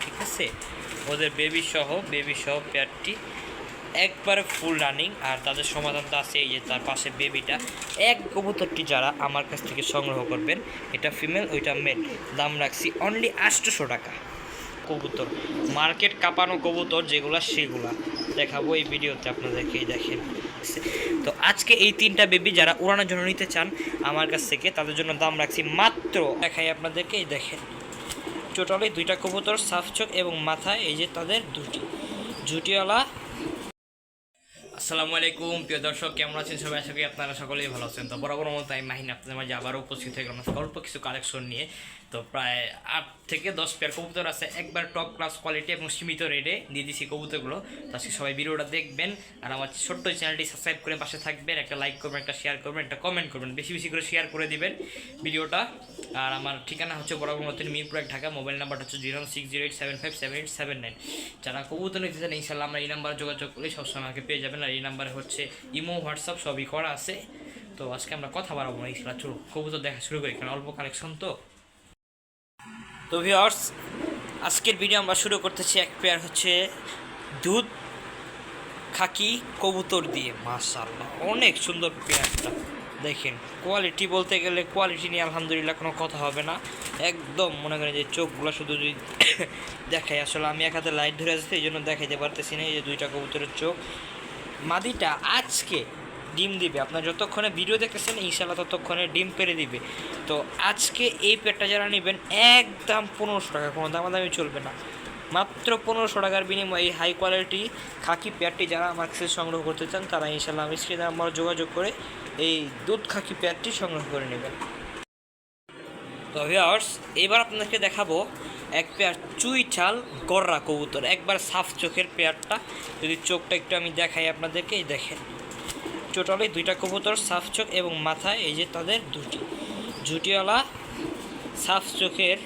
ঠিক আছে, ওদের বেবি সহ পেয়ারটি একবারে ফুল রানিং। আর তাদের সমাধান তো আছে, এই যে তার পাশে বেবিটা। এক কবুতরটি যারা আমার কাছ থেকে সংগ্রহ করবেন, এটা ফিমেল ওইটা মেল, দাম রাখছি অনলি 800 টাকা। কবুতর মার্কেট কাঁপানো কবুতর যেগুলা সেগুলা দেখাবো এই ভিডিওতে আপনাদেরকে। দেখেন, তো আজকে এই 3টা বেবি যারা উড়ানোর জন্য নিতে চান আমার কাছ থেকে, তাদের জন্য দাম রাখছি মাত্র, দেখাই আপনাদেরকে। এই দেখেন, টোটালি 2টা কবুতর, সাফ চোখ এবং মাথায় এই যে তাদের জুটিওয়ালা। আসসালামু আলাইকুম প্রিয় দর্শক, কেমন আছেন সবাই? আশা করি আপনারা সকলেই ভালো আছেন। তো বরাবর মতো আমি মাহিন আপনাদের মাঝে আবারও উপস্থিত হয়ে গেলাম অল্প কিছু কালেকশন নিয়ে। তো প্রায় 8 থেকে 10 পেয়ার কবুতর আছে, একবার টপ ক্লাস কোয়ালিটি এবং সীমিত রেটে দিয়ে দিচ্ছি কবুতরগুলো। তো আজকে সবাই ভিডিওটা দেখবেন আর আমার ছোট্ট চ্যানেলটি সাবস্ক্রাইব করে পাশে থাকবেন, একটা লাইক করবেন, একটা শেয়ার করবেন, একটা কমেন্ট করবেন, বেশি বেশি করে শেয়ার করে দিবেন ভিডিওটা। আর আমার ঠিকানা হচ্ছে বরাবর মতো মিরপুর 1 ঢাকা। মোবাইল নাম্বারটা হচ্ছে 06087577879। যারা কবুতর নিতে চান ইনশাল্লাহ আমরা এই নাম্বারে যোগাযোগ করলে সবসময় আমাকে পেয়ে যাবেন। আর এই নাম্বারে হচ্ছে ইমো, হোয়াটসঅ্যাপ সবই করা আছে। তো আজকে আমরা কথা বাড়াবো না, ইনশাল্লাহ চলো কবুতর দেখা শুরু করি, কারণ অল্প কালেকশন তো ভিউয়ার্স, আজকের ভিডিও আমরা শুরু করতেছি এক পেয়ার হচ্ছে দুধ খাকি কবুতর দিয়ে। মাশাআল্লাহ অনেক সুন্দর পেয়ারটা। দেখেন কোয়ালিটি বলতে গেলে কোয়ালিটি নিয়ে আলহামদুলিল্লাহ কোনো কথা হবে না। একদম মনে করেন যে চোখগুলো শুধু যদি দেখাই, আসলে আমি এক হাতে লাইট ধরে আসছি এই জন্য দেখাইতে পারতেছি না। এই যে 2টা কবুতরের চোখ। মাদিটা আজকে ডিম দিবে, আপনার যতক্ষণে ভিডিও দেখতেছেন ইনশাল্লাহ ততক্ষণে ডিম পেরে দিবে। তো আজকে এই পেয়ারটা যারা নেবেন একদম 1500 টাকা, কোনো দামাদামি চলবে না। মাত্র 1500 টাকার বিনিময়ে এই হাই কোয়ালিটি খাকি পেয়ারটি যারা আমার কাছে সংগ্রহ করতে চান তারা ইনশাল্লাহ আমি স্ক্রিনে আমার যোগাযোগ করে এই দুধ খাকি পেয়ারটি সংগ্রহ করে নেবেন। তো ভিউয়ার্স, এবার আপনাদেরকে দেখাবো এক পেয়ার চুইঠাল গররা কবুতর, একবার সাফ চোখের পেয়ারটা। যদি চোখটা একটু আমি দেখাই আপনাদেরকে, এই দেখেন টোটালি 2টা কবুতর, সাফ চোখ এবং মাথায় এই যে তাদের জুটিওয়ালা সাফ চোখের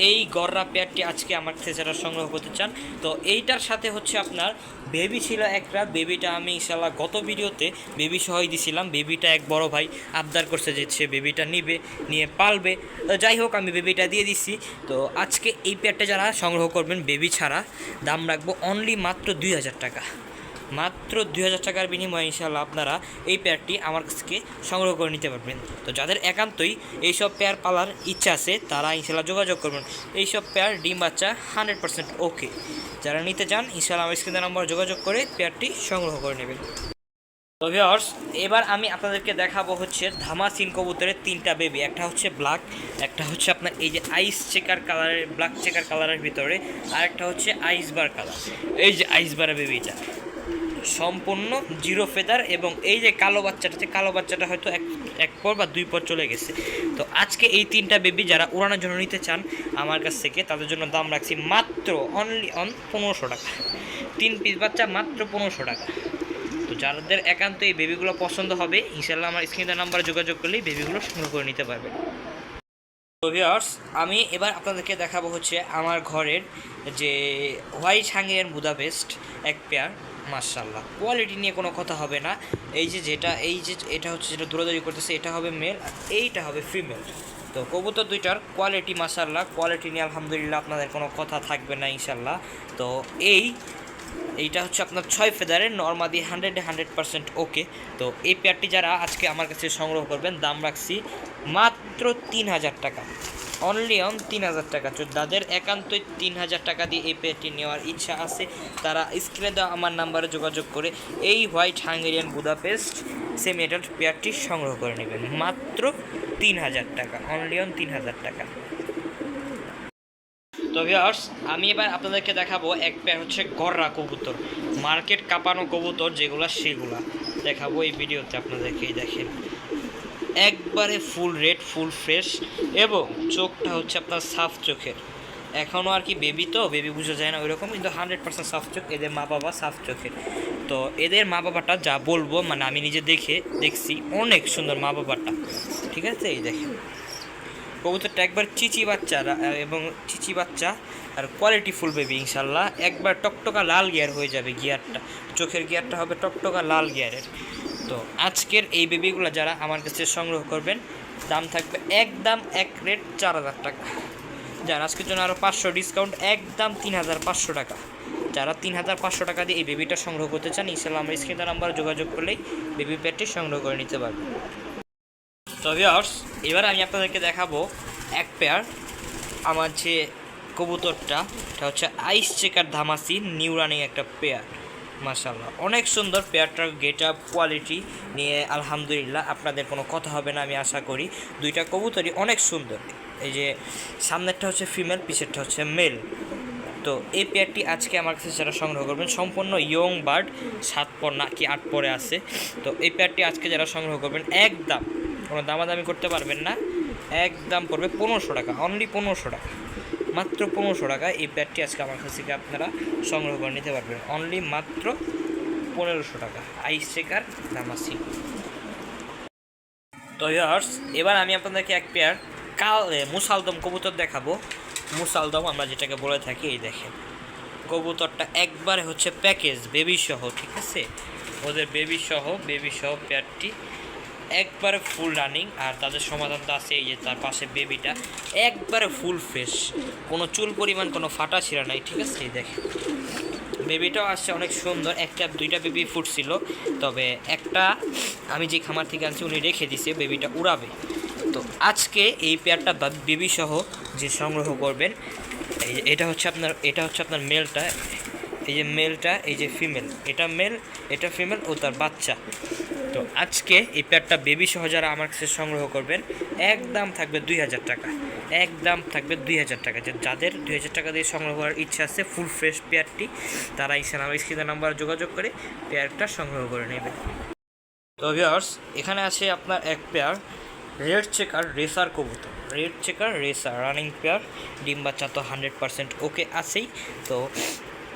এই গররা পেয়ারটি আজকে আমার কাছে যারা সংগ্রহ করতে চান। তো এইটার সাথে হচ্ছে আপনার বেবি ছিল একটা, বেবিটা আমি ইনশাল্লাহ গত ভিডিওতে বেবি সহই দিছিলাম। বেবিটা এক বড় ভাই আবদার করছে যে সে বেবিটা নিয়ে পালবে। তো যাই হোক, আমি বেবিটা দিয়ে দিচ্ছি। তো আজকে এই পেয়ারটা যারা সংগ্রহ করবেন বেবি ছাড়া, দাম রাখবো অনলি মাত্র 2000 টাকা। মাত্র 2000 টাকার বিনিময়ে ইনশাল্লাহ আপনারা এই পেয়ারটি আমার কাছে সংগ্রহ করে নিতে পারবেন। তো যাদের একান্তই এইসব পেয়ার পালার ইচ্ছা আছে তারা ইনশাল্লাহ যোগাযোগ করবেন। এইসব পেয়ার ডিম বাচ্চা 100% ওকে। যারা নিতে চান ইনশাল্লাহ আমার স্ক্রিনের নাম্বার যোগাযোগ করে পেয়ারটি সংগ্রহ করে নেবেন। তো ভিউয়ার্স, এবার আমি আপনাদেরকে দেখাবো হচ্ছে ধামাসিন কবুতরের 3টা বেবি। একটা হচ্ছে ব্ল্যাক, একটা হচ্ছে আপনার এই যে আইস চেকার কালারের, ব্ল্যাক চেকার কালারের ভিতরে, আর একটা হচ্ছে আইসবার কালার। এই যে আইসবারের বেবিটা সম্পূর্ণ জিরো ফেদার, এবং এই যে কালো বাচ্চাটা হয়তো এক পর বা 2 পর চলে গেছে। তো আজকে এই 3টা বেবি যারা উড়ানোর জন্য নিতে চান আমার কাছ থেকে, তাদের জন্য দাম রাখছি মাত্র অনলি 1500 টাকা। 3 পিস বাচ্চা মাত্র 1500 টাকা। তো যাদের একান্ত এই বেবিগুলো পছন্দ হবে ইনশাল্লাহ আমার স্ক্রিনের নাম্বারে যোগাযোগ করলেই বেবিগুলো সংগ্রহ করে নিতে পারবে। তো ভিউয়ার্স, আমি এবার আপনাদেরকে দেখাবো হচ্ছে আমার ঘরের যে হোয়াইট হ্যাঙ্গের বুদাপেস্ট এক পেয়ার। মাশাআল্লাহ কোয়ালিটি নিয়ে কোনো কথা হবে না। এই যে এটা হচ্ছে যেটা দৌড়াদৌড়ি করতেছে এটা হবে মেল, আর এইটা হবে ফিমেল। তো কবুতর 2টার কোয়ালিটি মাশাআল্লাহ, কোয়ালিটি নিয়ে আলহামদুলিল্লাহ আপনাদের কোনো কথা থাকবে না ইনশাল্লাহ। তো এইটা হচ্ছে আপনার 6 ফেদারের নর্মাদি 100% ওকে। তো এই পেয়ারটি যারা আজকে আমার কাছে সংগ্রহ করবেন দাম রাখছি মাত্র 3000 টাকা, অনলি 3000 টাকা। তো যাদের একান্তই 3000 টাকা দিয়ে এই পেয়ারটি নেওয়ার ইচ্ছা আছে তারা স্ক্রিনে দেওয়া আমার নাম্বারে যোগাযোগ করে এই white Hungarian Budapest semi adult পেয়ারটি সংগ্রহ করে নেবেন মাত্র 3000 টাকা, অনলি 3000 টাকা। তো ভিউয়ার্স, আমি এবার আপনাদেরকে দেখাবো এক পেয়ার হচ্ছে গররা কবুতর, মার্কেট কাঁপানো কবুতর যেগুলা সেগুলা দেখাবো এই ভিডিওতে আপনাদেরকে। দেখেন একবারে ফুল রেড, ফুল ফ্রেশ, এবং চোখটা হচ্ছে আপনার সাফ চোখের। এখনও আর কি বেবি, তো বেবি বোঝা যায় না ওইরকম, কিন্তু 100% সাফ চোখ। এদের মা বাবা সাফ চোখের। তো এদের মা বাবাটা যা বলবো, মানে আমি নিজে দেখছি অনেক সুন্দর মা বাবাটা, ঠিক আছে। এই দেখেন কবুতরটা একবার চিচি বাচ্চা আর কোয়ালিটি ফুল বেবি ইনশাল্লাহ। একবার টকটকা লাল গিয়ার হয়ে যাবে, গিয়ারটা চোখের গিয়ারটা হবে টকটকা লাল গিয়ারের। তো আজকের এই বেবিগুলো যারা আমার কাছে সংগ্রহ করবেন দাম থাকবে একদম এক রেট 4000 টাকা। যার আজকের জন্য আরও 500 ডিসকাউন্ট, একদম 3500 টাকা। যারা 3500 টাকা দিয়ে এই বেবিটা সংগ্রহ করতে চান, ইনশাআল্লাহ আমার স্ক্রিনে নাম্বার যোগাযোগ করলেই বেবি প্যাডটি সংগ্রহ করে নিতে পারবেন। তো ভিউয়ার্স, এবার আমি আপনাদেরকে দেখাবো এক পেয়ার আমার যে কবুতরটা, এটা হচ্ছে আইস চেকার ধামাসি নিউ রানিং একটা পেয়ার। মাশাআল্লাহ অনেক সুন্দর পেয়ারটার গেট আপ কোয়ালিটি নিয়ে আলহামদুলিল্লাহ আপনাদের কোনো কথা হবে না আমি আশা করি। দুইটা কবুতরই অনেক সুন্দর। এই যে সামনেরটা হচ্ছে ফিমেল, পিছেরটা হচ্ছে মেল। তো এই পেয়ারটি আজকে আমার কাছে যারা সংগ্রহ করবেন, সম্পূর্ণ ইয়ং বার্ড, 7 পর না কি 8 পরে আছে। তো এই পেয়ারটি আজকে যারা সংগ্রহ করবেন একদম কোনো দামাদামি করতে পারবেন না, একদম পড়বে 1500 টাকা, অনলি 1500 টাকা, মাত্র 1500 টাকা। এই পেয়ারটি আজকে আমার কাছ থেকে আপনারা সংগ্রহ করে নিতে পারবেন অনলি মাত্র 1500 টাকা, আইস চেকার ধামাসি। তো ভিউয়ার্স, এবার আমি আপনাদেরকে এক পেয়ার মুসালদম কবুতর দেখাবো। মুসালদম আমরা যেটাকে বলে থাকি। এই দেখেন কবুতরটা একবারে হচ্ছে প্যাকেজ বেবি সহ, ঠিক আছে, ওদের বেবি সহ পেয়ারটি একবারে ফুল রানিং। আর তাদের সমাধান তো আছে, এই যে তার পাশে বেবিটা একবারে ফুল ফ্রেশ, কোনো চুল পরিমাণ কোনো ফাটা ছিঁড়া নাই, ঠিক আছে। এই দেখেন বেবিটাও আসছে অনেক সুন্দর। দুইটা বেবি ফুটছিল, তবে একটা আমি যে খামার থেকে আনছি উনি রেখে দিছে, বেবিটা উড়াবে। তো আজকে এই পেয়ারটা বেবি সহ যে সংগ্রহ করবেন, এটা হচ্ছে আপনার মেলটা, এই যে মেলটা, এই যে ফিমেল, এটা মেল, এটা ফিমেল, ও তার বাচ্চা। তো আজকে এই পেয়ারটা বেবি সহ যারা আমার কাছে সংগ্রহ করবেন একদম থাকবে 2000 টাকা, একদম থাকবে 2000 টাকা। যাদের 2000 টাকা দিয়ে সংগ্রহ করার ইচ্ছা আছে ফুল ফ্রেশ পেয়ারটি, তারা আমার স্ক্রিনের নাম্বার যোগাযোগ করে পেয়ারটা সংগ্রহ করে নেবেন। তো ভিউয়ার্স, এখানে আছে আপনার এক পেয়ার রেড চেকার রেসার কবুতর, red checker racer running pair, ডিম বাচ্চা তো 100% ওকে আছেই। তো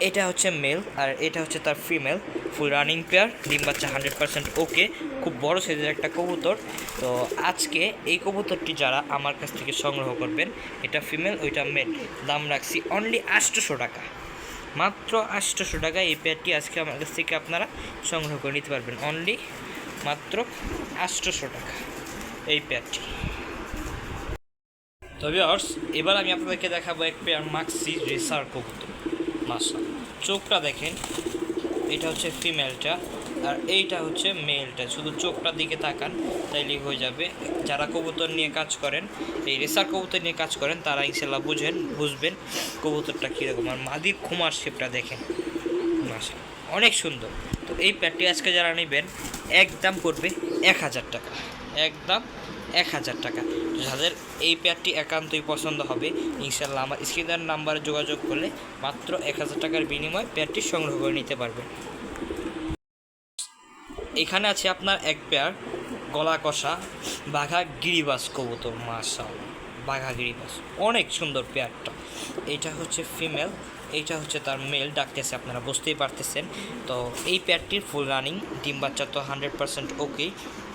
এটা হচ্ছে মেল আর এটা হচ্ছে তার ফিমেল, ফুল রানিং পেয়ার, ডিম বাচ্চা 100% ওকে, খুব বড় সাইজের একটা কবুতর। তো আজকে এই কবুতরটি যারা আমার কাছ থেকে সংগ্রহ করবেন, এটা ফিমেল ওইটা মেল, দাম রাখছি অনলি 800 টাকা, মাত্র 800 টাকা। এই পেয়ারটি আজকে আমার কাছ থেকে আপনারা সংগ্রহ করে নিতে পারবেন অনলি মাত্র 800 টাকা এই পেয়ারটি। তো ভিউয়ার্স, এবার আমি আপনাদেরকে দেখাবো এক পেয়ার মাক্সি রেসার কবুতর। মাশাআল্লাহ চোখটা দেখেন, এটা হচ্ছে ফিমেলটা আর এইটা হচ্ছে মেলটা। শুধু চোখটার দিকে তাকান তাইলেই হয়ে যাবে। যারা কবুতর নিয়ে কাজ করেন, এই রেসার কবুতর নিয়ে কাজ করেন, তারা ইনশাআল্লাহ বুঝবেন কবুতরটা কীরকম। আর মাদির খুমার শেপটা দেখেন, মাশাআল্লাহ অনেক সুন্দর। তো এই পেয়ারটি আজকে যারা নেবেন একদম পড়বে 1000 টাকা, একদম 1000 টাকা। যাদের এই পেয়ারটি একান্তই পছন্দ হবে, ইনশাআল্লাহ আমার স্ক্রিনের নাম্বারে যোগাযোগ করলে মাত্র 1000 টাকার বিনিময়ে পেয়ারটি সংগ্রহ করে নিতে পারবেন। এখানে আছে আপনার এক পেয়ার গলা কষা বাঘা গিরিবাস কবুতর। মাশাআল্লাহ বাঘা গিরিবাস অনেক সুন্দর পেয়ারটা। এইটা হচ্ছে ফিমেল, এইটা হচ্ছে তার মেল, ডাকতেছে আপনারা বুঝতেই পারতেছেন। তো এই পেয়ারটির ফুল রানিং, ডিম বাচ্চা তো 100% ওকে।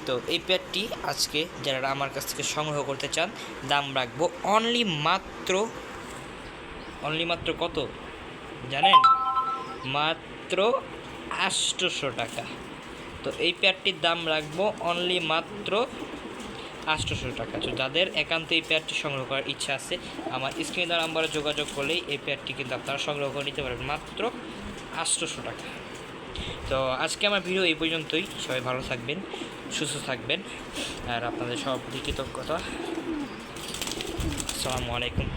তো এই পেয়ারটি আজকে যারা আমার কাছ থেকে সংগ্রহ করতে চান, দাম রাখবো অনলি মাত্র কত জানেন? মাত্র 800 টাকা। তো এই পেয়ারটির দাম রাখবো অনলি মাত্র 800 টাকা। তো যাদের একান্ত এই পেয়ারটি সংগ্রহ করার ইচ্ছা আছে, আমার স্ক্রিনের নাম্বারে যোগাযোগ করলেই এই পেয়ারটি কিন্তু আপনারা সংগ্রহ করে নিতে পারবেন মাত্র 800 টাকা। তো আজকে আমার ভিডিও এই পর্যন্তই। সবাই ভালো থাকবেন, সুস্থ থাকবেন, আর আপনাদের সব প্রতি কৃতজ্ঞতা। আসসালামু আলাইকুম।